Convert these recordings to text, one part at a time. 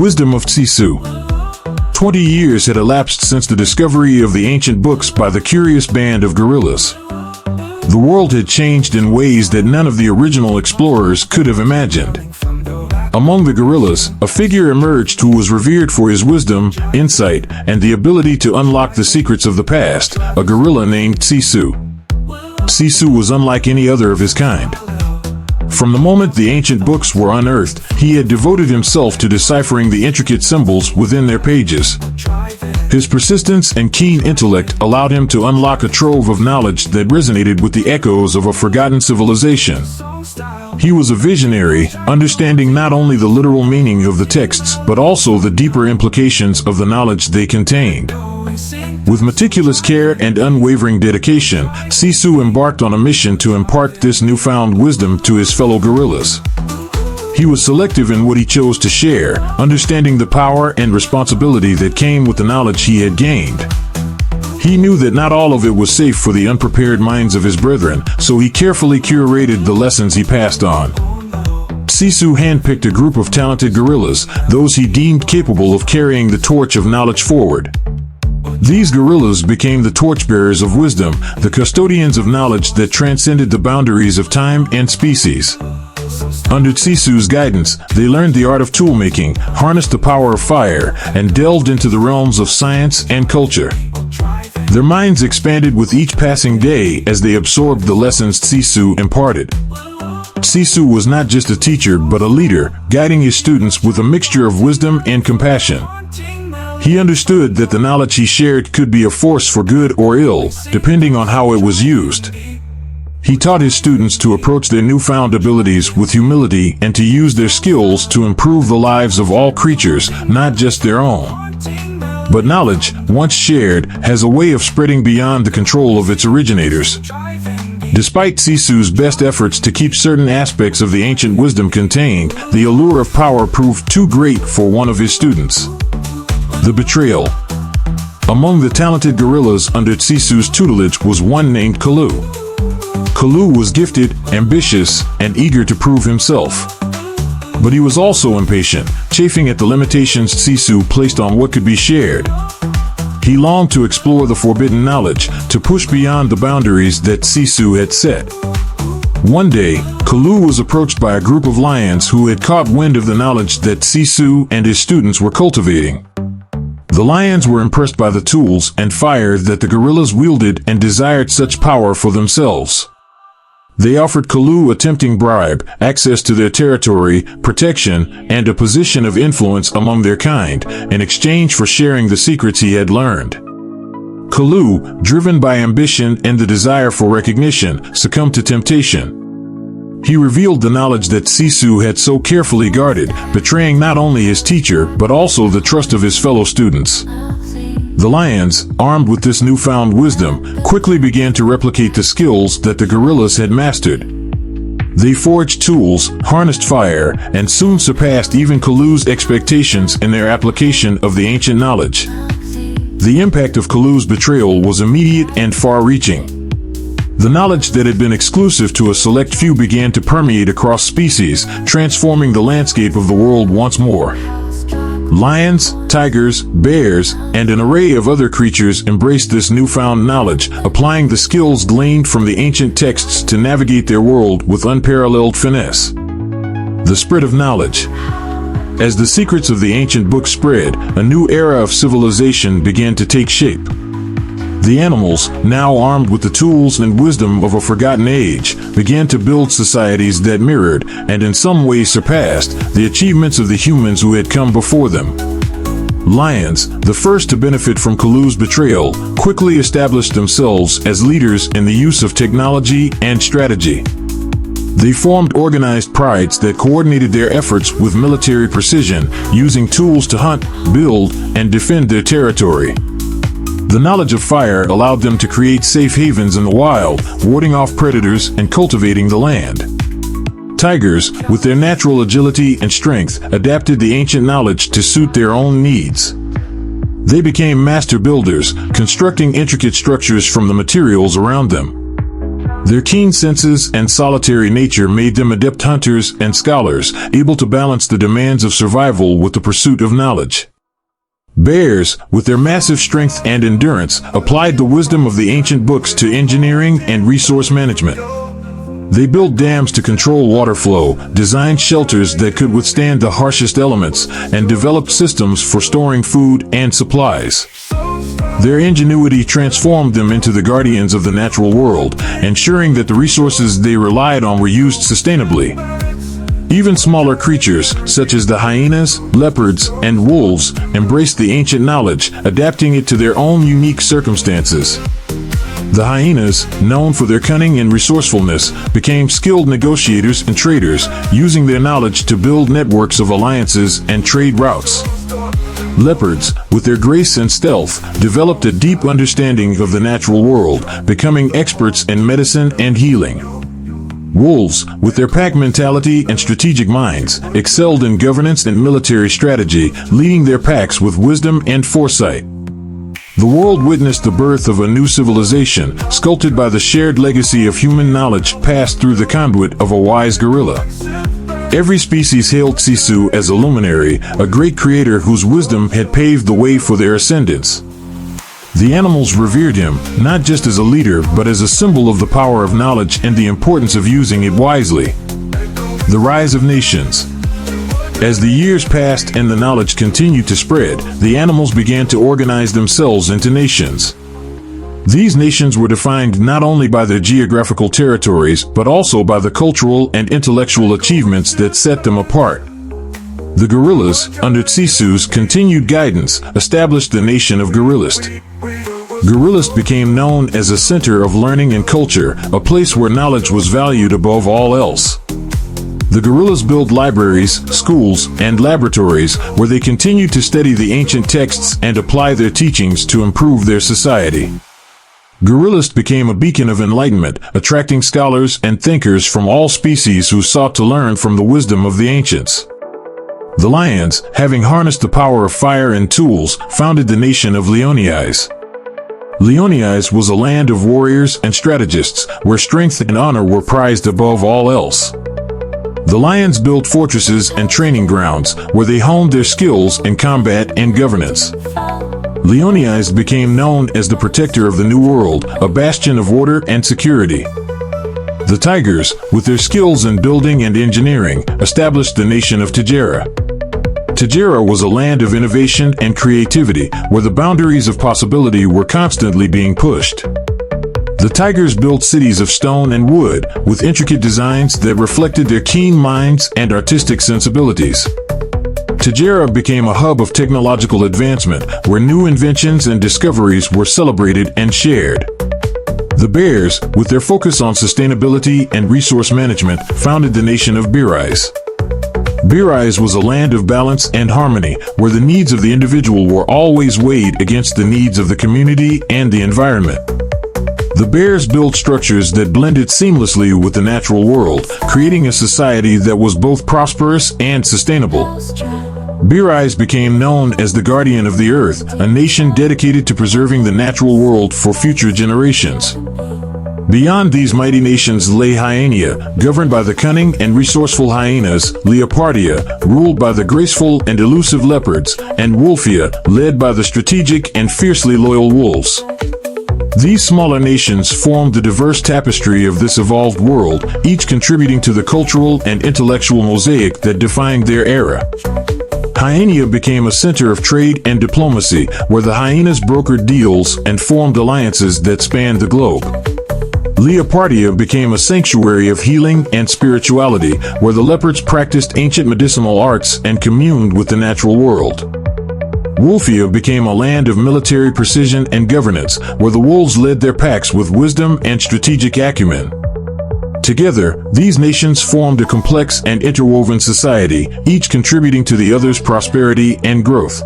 wisdom of Cisu. 20 years had elapsed since the discovery of the ancient books by the curious band of gorillas. The world had changed in ways that none of the original explorers could have imagined. Among the gorillas, a figure emerged who was revered for his wisdom, insight, and the ability to unlock the secrets of the past, a gorilla named Cisu. Cisu was unlike any other of his kind. From the moment the ancient books were unearthed, he had devoted himself to deciphering the intricate symbols within their pages. His persistence and keen intellect allowed him to unlock a trove of knowledge that resonated with the echoes of a forgotten civilization. He was a visionary, understanding not only the literal meaning of the texts, but also the deeper implications of the knowledge they contained. With meticulous care and unwavering dedication, Cisu embarked on a mission to impart this newfound wisdom to his fellow gorillas. He was selective in what he chose to share, understanding the power and responsibility that came with the knowledge he had gained. He knew that not all of it was safe for the unprepared minds of his brethren, so he carefully curated the lessons he passed on. Cisu handpicked a group of talented gorillas, those he deemed capable of carrying the torch of knowledge forward. These gorillas became the torchbearers of wisdom, the custodians of knowledge that transcended the boundaries of time and species. Under Cisu's guidance, they learned the art of toolmaking, harnessed the power of fire, and delved into the realms of science and culture. Their minds expanded with each passing day as they absorbed the lessons Cisu imparted. Cisu was not just a teacher but a leader, guiding his students with a mixture of wisdom and compassion. He understood that the knowledge he shared could be a force for good or ill, depending on how it was used. He taught his students to approach their newfound abilities with humility and to use their skills to improve the lives of all creatures, not just their own. But knowledge, once shared, has a way of spreading beyond the control of its originators. Despite Cisu's best efforts to keep certain aspects of the ancient wisdom contained, the allure of power proved too great for one of his students. The betrayal. Among the talented gorillas under Cisu's tutelage was one named Kodo. Kodo was gifted, ambitious, and eager to prove himself. But he was also impatient, chafing at the limitations Cisu placed on what could be shared. He longed to explore the forbidden knowledge, to push beyond the boundaries that Cisu had set. One day, Kodo was approached by a group of lions who had caught wind of the knowledge that Cisu and his students were cultivating. The lions were impressed by the tools and fire that the gorillas wielded and desired such power for themselves. They offered Kodo a tempting bribe, access to their territory, protection, and a position of influence among their kind, in exchange for sharing the secrets he had learned. Kodo, driven by ambition and the desire for recognition, succumbed to temptation. He revealed the knowledge that Cisu had so carefully guarded, betraying not only his teacher but also the trust of his fellow students. The lions, armed with this newfound wisdom, quickly began to replicate the skills that the gorillas had mastered. They forged tools, harnessed fire, and soon surpassed even Kodo's expectations in their application of the ancient knowledge. The impact of Kodo's betrayal was immediate and far-reaching. The knowledge that had been exclusive to a select few began to permeate across species, transforming the landscape of the world once more. Lions, tigers, bears, and an array of other creatures embraced this newfound knowledge, applying the skills gleaned from the ancient texts to navigate their world with unparalleled finesse. The spread of knowledge. As the secrets of the ancient books spread, a new era of civilization began to take shape. The animals, now armed with the tools and wisdom of a forgotten age, began to build societies that mirrored, and in some ways surpassed, the achievements of the humans who had come before them. Lions, the first to benefit from Kodo's betrayal, quickly established themselves as leaders in the use of technology and strategy. They formed organized prides that coordinated their efforts with military precision, using tools to hunt, build, and defend their territory. The knowledge of fire allowed them to create safe havens in the wild, warding off predators and cultivating the land. Tigers, with their natural agility and strength, adapted the ancient knowledge to suit their own needs. They became master builders, constructing intricate structures from the materials around them. Their keen senses and solitary nature made them adept hunters and scholars, able to balance the demands of survival with the pursuit of knowledge. Bears, with their massive strength and endurance, applied the wisdom of the ancient books to engineering and resource management. They built dams to control water flow, designed shelters that could withstand the harshest elements, and developed systems for storing food and supplies. Their ingenuity transformed them into the guardians of the natural world, ensuring that the resources they relied on were used sustainably. Even smaller creatures, such as the hyenas, leopards, and wolves, embraced the ancient knowledge, adapting it to their own unique circumstances. The hyenas, known for their cunning and resourcefulness, became skilled negotiators and traders, using their knowledge to build networks of alliances and trade routes. Leopards, with their grace and stealth, developed a deep understanding of the natural world, becoming experts in medicine and healing. Wolves, with their pack mentality and strategic minds, excelled in governance and military strategy, leading their packs with wisdom and foresight. The world witnessed the birth of a new civilization, sculpted by the shared legacy of human knowledge passed through the conduit of a wise gorilla. Every species hailed Cisu as a luminary, a great creator whose wisdom had paved the way for their ascendance. The animals revered him, not just as a leader, but as a symbol of the power of knowledge and the importance of using it wisely. The rise of nations. As the years passed and the knowledge continued to spread, the animals began to organize themselves into nations. These nations were defined not only by their geographical territories, but also by the cultural and intellectual achievements that set them apart. The gorillas, under Cisu's continued guidance, established the nation of Gorillist. Gorillist became known as a center of learning and culture, a place where knowledge was valued above all else. The gorillas built libraries, schools, and laboratories where they continued to study the ancient texts and apply their teachings to improve their society. Gorillist became a beacon of enlightenment, attracting scholars and thinkers from all species who sought to learn from the wisdom of the ancients. The lions, having harnessed the power of fire and tools, founded the nation of Leoniais. Leoniais was a land of warriors and strategists, where strength and honor were prized above all else. The lions built fortresses and training grounds, where they honed their skills in combat and governance. Leoniais became known as the protector of the New World, a bastion of order and security. The tigers, with their skills in building and engineering, established the nation of Tagera. Tagera was a land of innovation and creativity, where the boundaries of possibility were constantly being pushed. The tigers built cities of stone and wood, with intricate designs that reflected their keen minds and artistic sensibilities. Tagera became a hub of technological advancement, where new inventions and discoveries were celebrated and shared. The bears, with their focus on sustainability and resource management, founded the nation of Birais. Birais was a land of balance and harmony, where the needs of the individual were always weighed against the needs of the community and the environment. The bears built structures that blended seamlessly with the natural world, creating a society that was both prosperous and sustainable. Birais became known as the guardian of the earth, a nation dedicated to preserving the natural world for future generations. Beyond these mighty nations lay Hyania, governed by the cunning and resourceful hyenas, Leopardia, ruled by the graceful and elusive leopards, and Wolfia, led by the strategic and fiercely loyal wolves. These smaller nations formed the diverse tapestry of this evolved world, each contributing to the cultural and intellectual mosaic that defined their era. Hyania became a center of trade and diplomacy, where the hyenas brokered deals and formed alliances that spanned the globe. Leopardia became a sanctuary of healing and spirituality, where the leopards practiced ancient medicinal arts and communed with the natural world. Wolfia became a land of military precision and governance, where the wolves led their packs with wisdom and strategic acumen. Together, these nations formed a complex and interwoven society, each contributing to the other's prosperity and growth.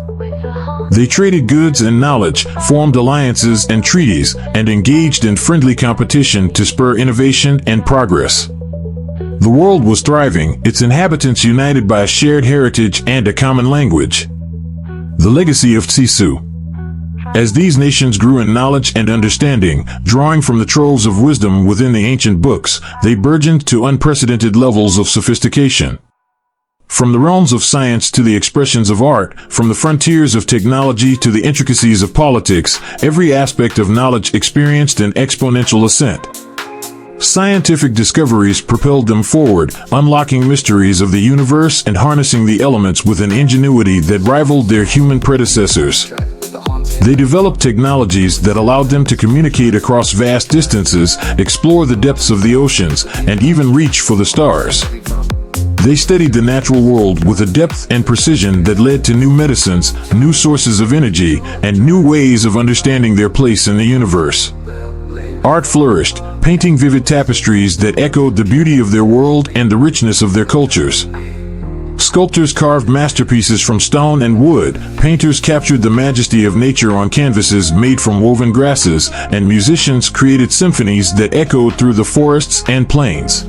They traded goods and knowledge, formed alliances and treaties, and engaged in friendly competition to spur innovation and progress. The world was thriving, its inhabitants united by a shared heritage and a common language. The legacy of Cisu. As these nations grew in knowledge and understanding, drawing from the troves of wisdom within the ancient books, they burgeoned to unprecedented levels of sophistication. From the realms of science to the expressions of art, from the frontiers of technology to the intricacies of politics, every aspect of knowledge experienced an exponential ascent. Scientific discoveries propelled them forward, unlocking mysteries of the universe and harnessing the elements with an ingenuity that rivaled their human predecessors. They developed technologies that allowed them to communicate across vast distances, explore the depths of the oceans, and even reach for the stars. They studied the natural world with a depth and precision that led to new medicines, new sources of energy, and new ways of understanding their place in the universe. Art flourished, painting vivid tapestries that echoed the beauty of their world and the richness of their cultures. Sculptors carved masterpieces from stone and wood, painters captured the majesty of nature on canvases made from woven grasses, and musicians created symphonies that echoed through the forests and plains.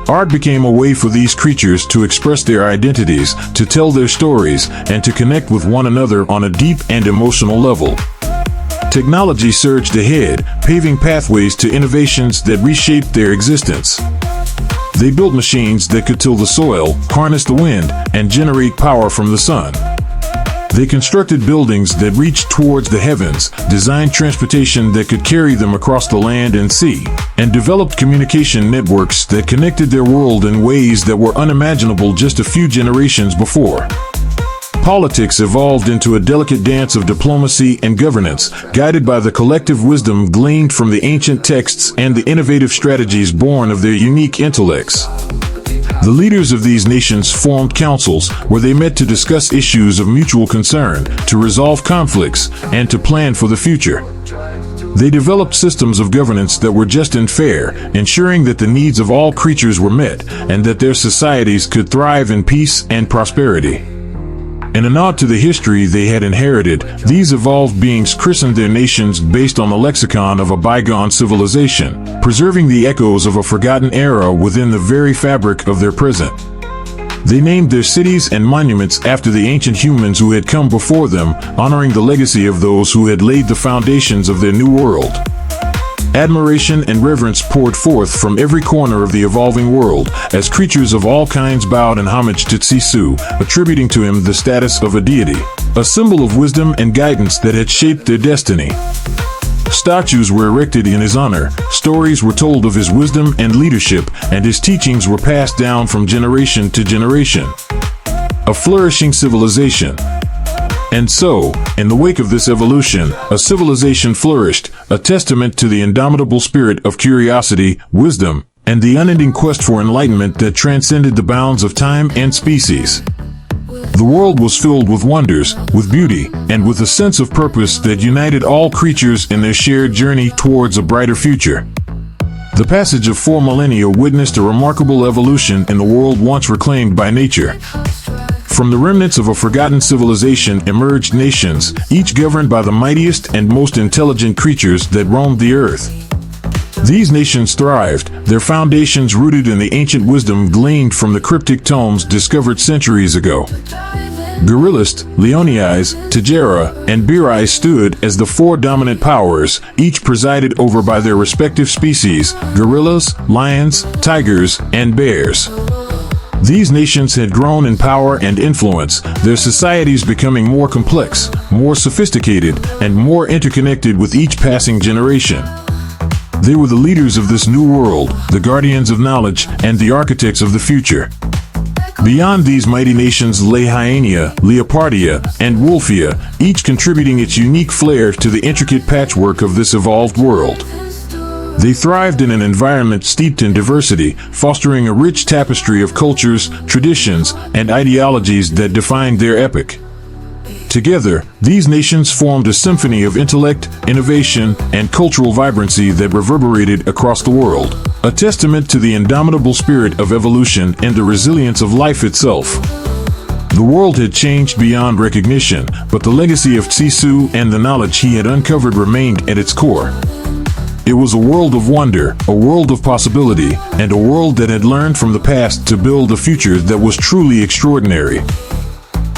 Art became a way for these creatures to express their identities, to tell their stories, and to connect with one another on a deep and emotional level. Technology surged ahead, paving pathways to innovations that reshaped their existence. They built machines that could till the soil, harness the wind, and generate power from the sun. They constructed buildings that reached towards the heavens, designed transportation that could carry them across the land and sea, and developed communication networks that connected their world in ways that were unimaginable just a few generations before. Politics evolved into a delicate dance of diplomacy and governance, guided by the collective wisdom gleaned from the ancient texts and the innovative strategies born of their unique intellects. The leaders of these nations formed councils where they met to discuss issues of mutual concern, to resolve conflicts, and to plan for the future. They developed systems of governance that were just and fair, ensuring that the needs of all creatures were met and that their societies could thrive in peace and prosperity. In a nod to the history they had inherited, these evolved beings christened their nations based on the lexicon of a bygone civilization, preserving the echoes of a forgotten era within the very fabric of their present. They named their cities and monuments after the ancient humans who had come before them, honoring the legacy of those who had laid the foundations of their new world. Admiration and reverence poured forth from every corner of the evolving world, as creatures of all kinds bowed in homage to Cisu, attributing to him the status of a deity, a symbol of wisdom and guidance that had shaped their destiny. Statues were erected in his honor, stories were told of his wisdom and leadership, and his teachings were passed down from generation to generation. A flourishing civilization. And so, in the wake of this evolution, a civilization flourished, a testament to the indomitable spirit of curiosity, wisdom, and the unending quest for enlightenment that transcended the bounds of time and species. The world was filled with wonders, with beauty, and with a sense of purpose that united all creatures in their shared journey towards a brighter future. The passage of 4 millennia witnessed a remarkable evolution in the world once reclaimed by nature. From the remnants of a forgotten civilization emerged nations, each governed by the mightiest and most intelligent creatures that roamed the earth. These nations thrived, their foundations rooted in the ancient wisdom gleaned from the cryptic tomes discovered centuries ago. Gorillas, Leonii, Tagera, and Birai stood as the 4 dominant powers, each presided over by their respective species: gorillas, lions, tigers, and bears. These nations had grown in power and influence, their societies becoming more complex, more sophisticated, and more interconnected with each passing generation. They were the leaders of this new world, the guardians of knowledge, and the architects of the future. Beyond these mighty nations lay Hyaenia, Leopardia, and Wolfia, each contributing its unique flair to the intricate patchwork of this evolved world. They thrived in an environment steeped in diversity, fostering a rich tapestry of cultures, traditions, and ideologies that defined their epoch. Together, these nations formed a symphony of intellect, innovation, and cultural vibrancy that reverberated across the world, a testament to the indomitable spirit of evolution and the resilience of life itself. The world had changed beyond recognition, but the legacy of Cisu and the knowledge he had uncovered remained at its core. It was a world of wonder, a world of possibility, and a world that had learned from the past to build a future that was truly extraordinary.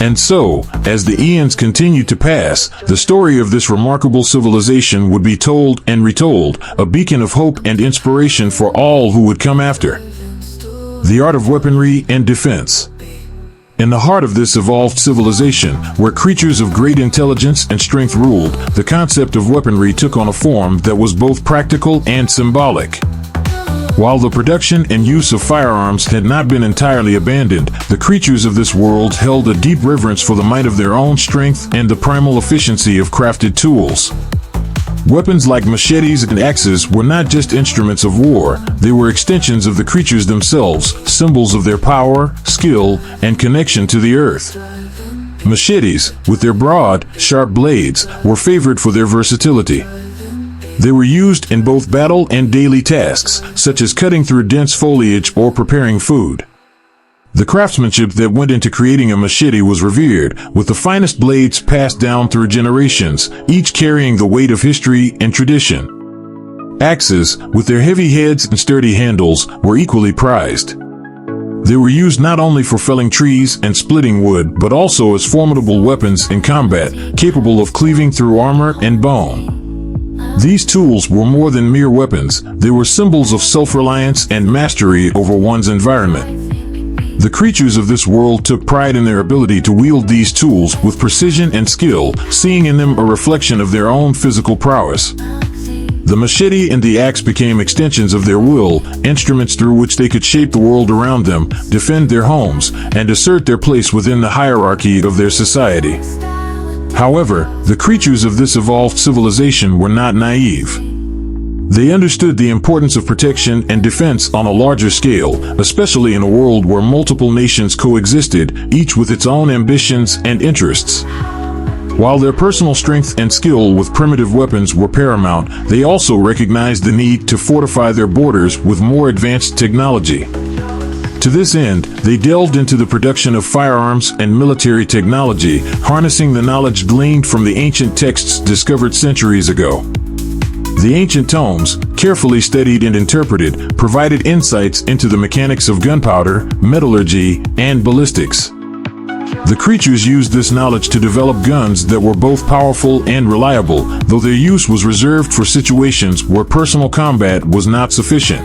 And so, as the eons continued to pass, the story of this remarkable civilization would be told and retold, a beacon of hope and inspiration for all who would come after. The art of weaponry and defense. In the heart of this evolved civilization, where creatures of great intelligence and strength ruled, the concept of weaponry took on a form that was both practical and symbolic. While the production and use of firearms had not been entirely abandoned, the creatures of this world held a deep reverence for the might of their own strength and the primal efficiency of crafted tools. Weapons like machetes and axes were not just instruments of war, they were extensions of the creatures themselves, symbols of their power, skill, and connection to the earth. Machetes, with their broad, sharp blades, were favored for their versatility. They were used in both battle and daily tasks, such as cutting through dense foliage or preparing food. The craftsmanship that went into creating a machete was revered, with the finest blades passed down through generations, each carrying the weight of history and tradition. Axes, with their heavy heads and sturdy handles, were equally prized. They were used not only for felling trees and splitting wood, but also as formidable weapons in combat, capable of cleaving through armor and bone. These tools were more than mere weapons, they were symbols of self-reliance and mastery over one's environment. The creatures of this world took pride in their ability to wield these tools with precision and skill, seeing in them a reflection of their own physical prowess. The machete and the axe became extensions of their will, instruments through which they could shape the world around them, defend their homes, and assert their place within the hierarchy of their society. However, the creatures of this evolved civilization were not naive. They understood the importance of protection and defense on a larger scale, especially in a world where multiple nations coexisted, each with its own ambitions and interests. While their personal strength and skill with primitive weapons were paramount, they also recognized the need to fortify their borders with more advanced technology. To this end, they delved into the production of firearms and military technology, harnessing the knowledge gleaned from the ancient texts discovered centuries ago. The ancient tomes, carefully studied and interpreted, provided insights into the mechanics of gunpowder, metallurgy, and ballistics. The creatures used this knowledge to develop guns that were both powerful and reliable, though their use was reserved for situations where personal combat was not sufficient.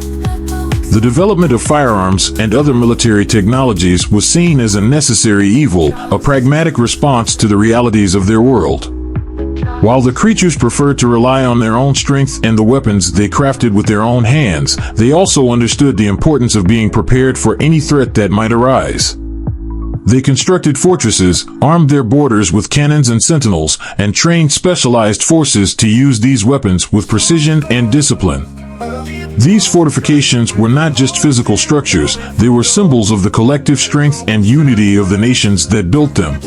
The development of firearms and other military technologies was seen as a necessary evil, a pragmatic response to the realities of their world. While the creatures preferred to rely on their own strength and the weapons they crafted with their own hands, they also understood the importance of being prepared for any threat that might arise. They constructed fortresses, armed their borders with cannons and sentinels, and trained specialized forces to use these weapons with precision and discipline. These fortifications were not just physical structures, they were symbols of the collective strength and unity of the nations that built them.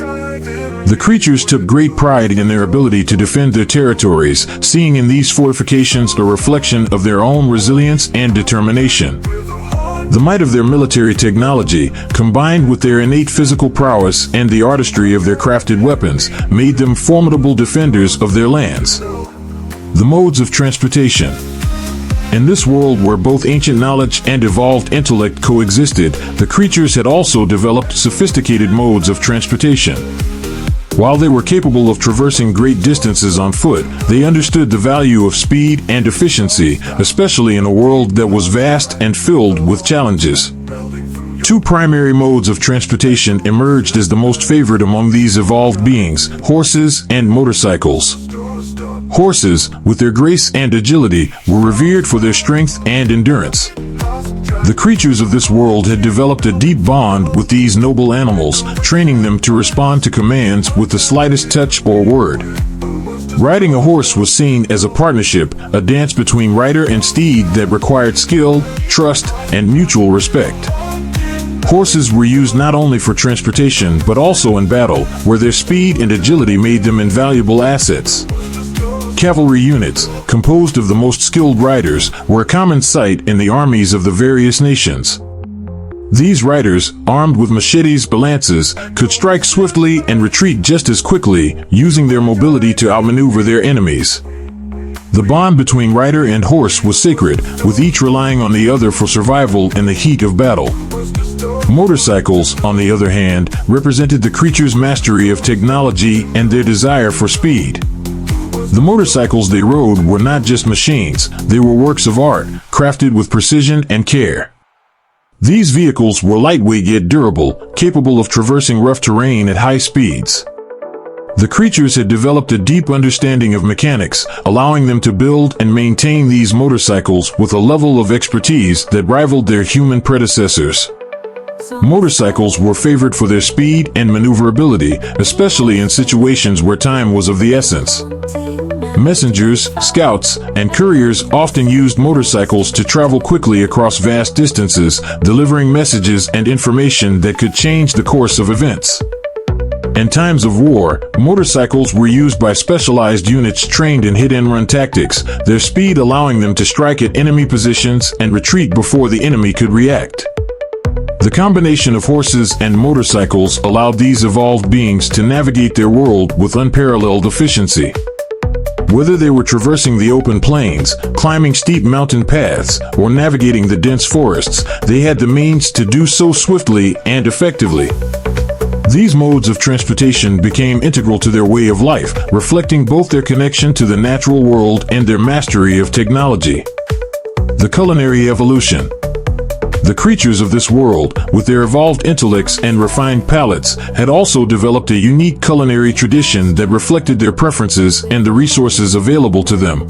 The creatures took great pride in their ability to defend their territories, seeing in these fortifications a reflection of their own resilience and determination. The might of their military technology, combined with their innate physical prowess and the artistry of their crafted weapons, made them formidable defenders of their lands. The modes of transportation. In this world where both ancient knowledge and evolved intellect coexisted, the creatures had also developed sophisticated modes of transportation. While they were capable of traversing great distances on foot, they understood the value of speed and efficiency, especially in a world that was vast and filled with challenges. Two primary modes of transportation emerged as the most favored among these evolved beings: horses and motorcycles. Horses, with their grace and agility, were revered for their strength and endurance. The creatures of this world had developed a deep bond with these noble animals, training them to respond to commands with the slightest touch or word. Riding a horse was seen as a partnership, a dance between rider and steed that required skill, trust, and mutual respect. Horses were used not only for transportation but also in battle, where their speed and agility made them invaluable assets. Cavalry units, composed of the most skilled riders, were a common sight in the armies of the various nations. These riders, armed with machetes or lances, could strike swiftly and retreat just as quickly, using their mobility to outmaneuver their enemies. The bond between rider and horse was sacred, with each relying on the other for survival in the heat of battle. Motorcycles, on the other hand, represented the creatures' mastery of technology and their desire for speed. The motorcycles they rode were not just machines, they were works of art, crafted with precision and care. These vehicles were lightweight yet durable, capable of traversing rough terrain at high speeds. The creatures had developed a deep understanding of mechanics, allowing them to build and maintain these motorcycles with a level of expertise that rivaled their human predecessors. Motorcycles were favored for their speed and maneuverability, especially in situations where time was of the essence. Messengers, scouts, and couriers often used motorcycles to travel quickly across vast distances, delivering messages and information that could change the course of events. In times of war, motorcycles were used by specialized units trained in hit-and-run tactics, their speed allowing them to strike at enemy positions and retreat before the enemy could react. The combination of horses and motorcycles allowed these evolved beings to navigate their world with unparalleled efficiency. Whether they were traversing the open plains, climbing steep mountain paths, or navigating the dense forests, they had the means to do so swiftly and effectively. These modes of transportation became integral to their way of life, reflecting both their connection to the natural world and their mastery of technology. The culinary evolution. The creatures of this world, with their evolved intellects and refined palates, had also developed a unique culinary tradition that reflected their preferences and the resources available to them.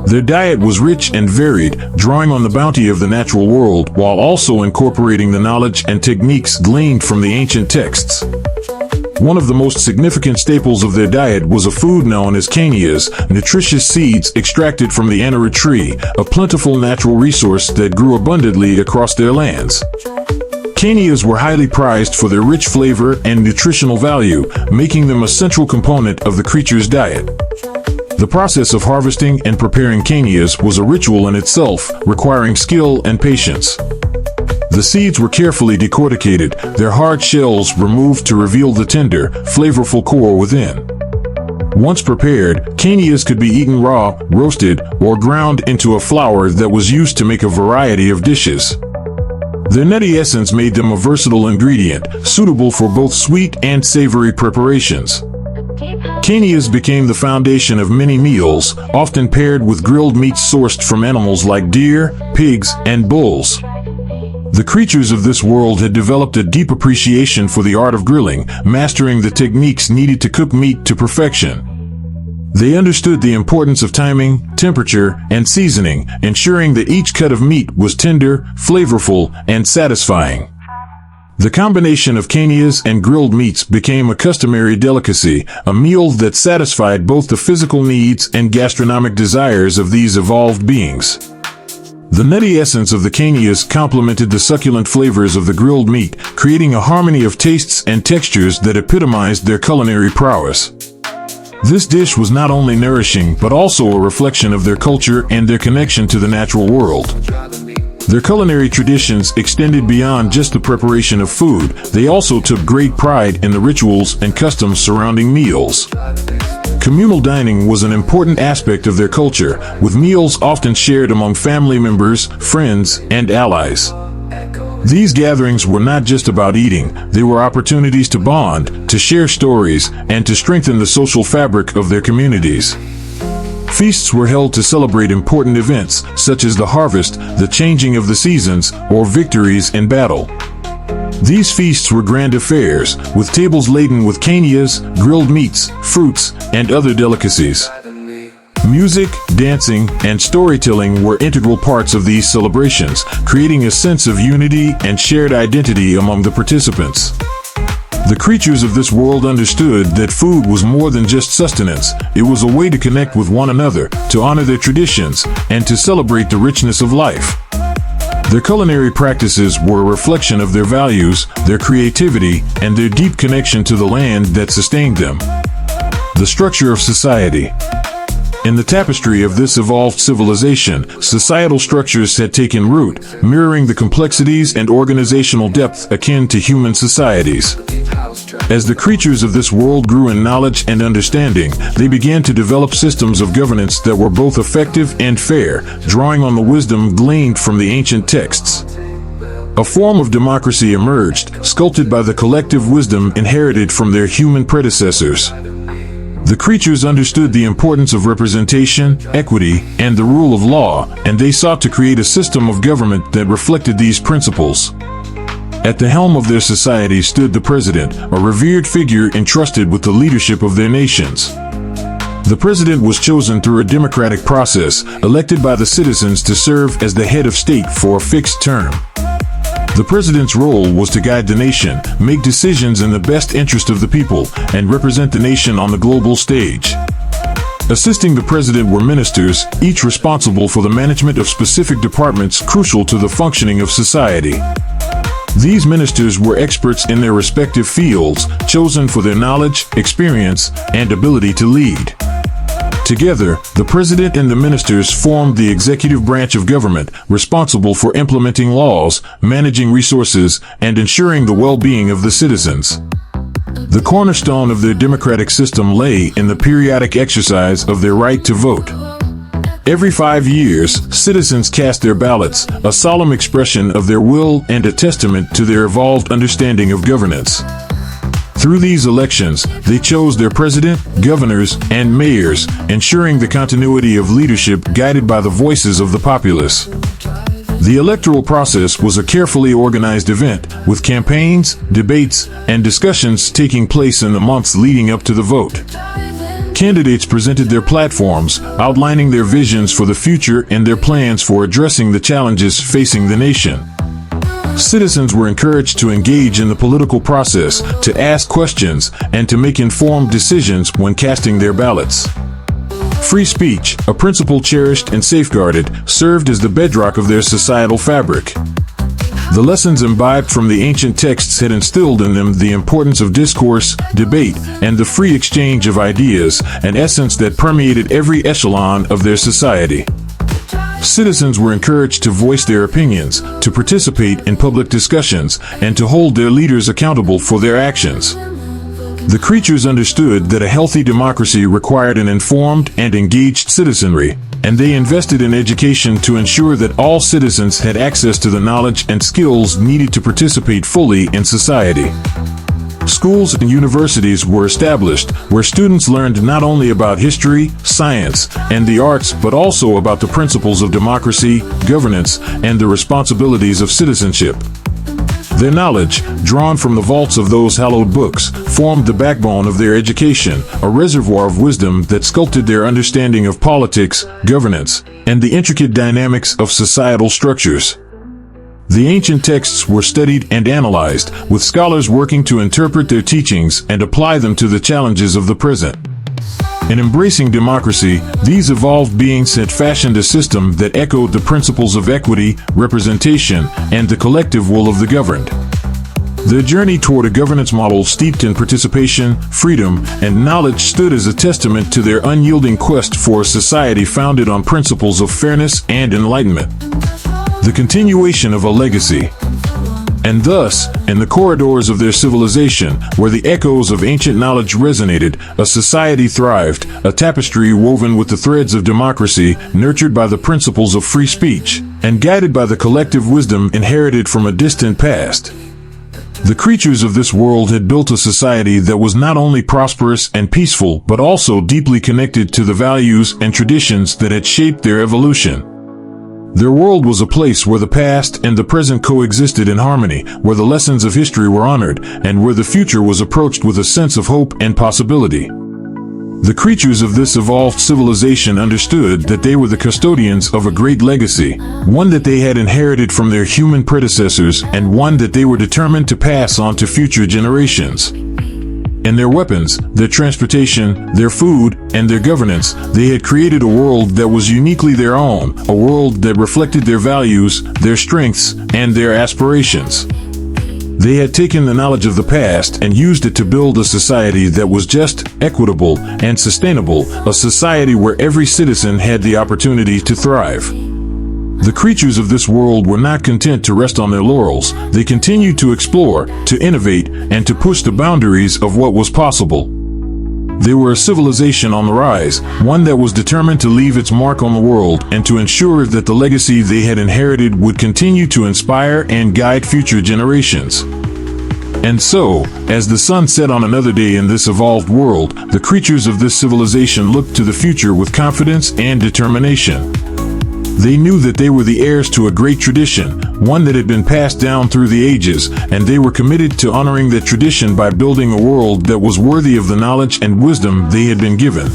Their diet was rich and varied, drawing on the bounty of the natural world while also incorporating the knowledge and techniques gleaned from the ancient texts. One of the most significant staples of their diet was a food known as cainias, nutritious seeds extracted from the anara tree, a plentiful natural resource that grew abundantly across their lands. Cainias were highly prized for their rich flavor and nutritional value, making them a central component of the creature's diet. The process of harvesting and preparing cainias was a ritual in itself, requiring skill and patience. The seeds were carefully decorticated, their hard shells removed to reveal the tender, flavorful core within. Once prepared, cainias could be eaten raw, roasted, or ground into a flour that was used to make a variety of dishes. Their nutty essence made them a versatile ingredient, suitable for both sweet and savory preparations. Cainias became the foundation of many meals, often paired with grilled meats sourced from animals like deer, pigs, and bulls. The creatures of this world had developed a deep appreciation for the art of grilling, mastering the techniques needed to cook meat to perfection. They understood the importance of timing, temperature, and seasoning, ensuring that each cut of meat was tender, flavorful, and satisfying. The combination of cainias and grilled meats became a customary delicacy, a meal that satisfied both the physical needs and gastronomic desires of these evolved beings. The nutty essence of the cainias complemented the succulent flavors of the grilled meat, creating a harmony of tastes and textures that epitomized their culinary prowess. This dish was not only nourishing but also a reflection of their culture and their connection to the natural world. Their culinary traditions extended beyond just the preparation of food. They also took great pride in the rituals and customs surrounding meals. Communal dining was an important aspect of their culture, with meals often shared among family members, friends, and allies. These gatherings were not just about eating, they were opportunities to bond, to share stories, and to strengthen the social fabric of their communities. Feasts were held to celebrate important events, such as the harvest, the changing of the seasons, or victories in battle. These feasts were grand affairs, with tables laden with cainias, grilled meats, fruits, and other delicacies. Music, dancing, and storytelling were integral parts of these celebrations, creating a sense of unity and shared identity among the participants. The creatures of this world understood that food was more than just sustenance. It was a way to connect with one another, to honor their traditions, and to celebrate the richness of life. Their culinary practices were a reflection of their values, their creativity, and their deep connection to the land that sustained them. The structure of society. In the tapestry of this evolved civilization, societal structures had taken root, mirroring the complexities and organizational depth akin to human societies. As the creatures of this world grew in knowledge and understanding, they began to develop systems of governance that were both effective and fair, drawing on the wisdom gleaned from the ancient texts. A form of democracy emerged, sculpted by the collective wisdom inherited from their human predecessors. The creatures understood the importance of representation, equity, and the rule of law, and they sought to create a system of government that reflected these principles. At the helm of their society stood the president, a revered figure entrusted with the leadership of their nations. The president was chosen through a democratic process, elected by the citizens to serve as the head of state for a fixed term. The president's role was to guide the nation, make decisions in the best interest of the people, and represent the nation on the global stage. Assisting the president were ministers, each responsible for the management of specific departments crucial to the functioning of society. These ministers were experts in their respective fields, chosen for their knowledge, experience, and ability to lead. Together, the president and the ministers formed the executive branch of government, responsible for implementing laws, managing resources, and ensuring the well-being of the citizens. The cornerstone of their democratic system lay in the periodic exercise of their right to vote. Every 5 years, citizens cast their ballots, a solemn expression of their will and a testament to their evolved understanding of governance. Through these elections, they chose their president, governors, and mayors, ensuring the continuity of leadership guided by the voices of the populace. The electoral process was a carefully organized event, with campaigns, debates, and discussions taking place in the months leading up to the vote. Candidates presented their platforms, outlining their visions for the future and their plans for addressing the challenges facing the nation. Citizens were encouraged to engage in the political process, to ask questions, and to make informed decisions when casting their ballots. Free speech, a principle cherished and safeguarded, served as the bedrock of their societal fabric. The lessons imbibed from the ancient texts had instilled in them the importance of discourse, debate, and the free exchange of ideas, an essence that permeated every echelon of their society. Citizens were encouraged to voice their opinions, to participate in public discussions, and to hold their leaders accountable for their actions. The creatures understood that a healthy democracy required an informed and engaged citizenry, and they invested in education to ensure that all citizens had access to the knowledge and skills needed to participate fully in society. Schools and universities were established, where students learned not only about history, science, and the arts, but also about the principles of democracy, governance, and the responsibilities of citizenship. Their knowledge, drawn from the vaults of those hallowed books, formed the backbone of their education, a reservoir of wisdom that sculpted their understanding of politics, governance, and the intricate dynamics of societal structures. The ancient texts were studied and analyzed, with scholars working to interpret their teachings and apply them to the challenges of the present. In embracing democracy, these evolved beings had fashioned a system that echoed the principles of equity, representation, and the collective will of the governed. Their journey toward a governance model steeped in participation, freedom, and knowledge stood as a testament to their unyielding quest for a society founded on principles of fairness and enlightenment. The continuation of a legacy. And thus, in the corridors of their civilization, where the echoes of ancient knowledge resonated, a society thrived, a tapestry woven with the threads of democracy, nurtured by the principles of free speech, and guided by the collective wisdom inherited from a distant past. The creatures of this world had built a society that was not only prosperous and peaceful, but also deeply connected to the values and traditions that had shaped their evolution. Their world was a place where the past and the present coexisted in harmony, where the lessons of history were honored, and where the future was approached with a sense of hope and possibility. The creatures of this evolved civilization understood that they were the custodians of a great legacy, one that they had inherited from their human predecessors, and one that they were determined to pass on to future generations. In their weapons, their transportation, their food, and their governance, they had created a world that was uniquely their own, a world that reflected their values, their strengths, and their aspirations. They had taken the knowledge of the past and used it to build a society that was just, equitable, and sustainable, a society where every citizen had the opportunity to thrive. The creatures of this world were not content to rest on their laurels. They continued to explore, to innovate, and to push the boundaries of what was possible. They were a civilization on the rise, one that was determined to leave its mark on the world and to ensure that the legacy they had inherited would continue to inspire and guide future generations. And so, as the sun set on another day in this evolved world, the creatures of this civilization looked to the future with confidence and determination. They knew that they were the heirs to a great tradition, one that had been passed down through the ages, and they were committed to honoring that tradition by building a world that was worthy of the knowledge and wisdom they had been given.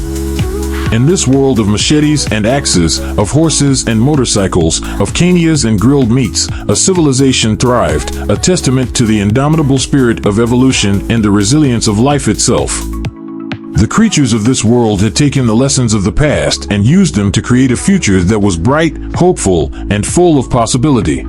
In this world of machetes and axes, of horses and motorcycles, of cañas and grilled meats, a civilization thrived, a testament to the indomitable spirit of evolution and the resilience of life itself. The creatures of this world had taken the lessons of the past and used them to create a future that was bright, hopeful, and full of possibility.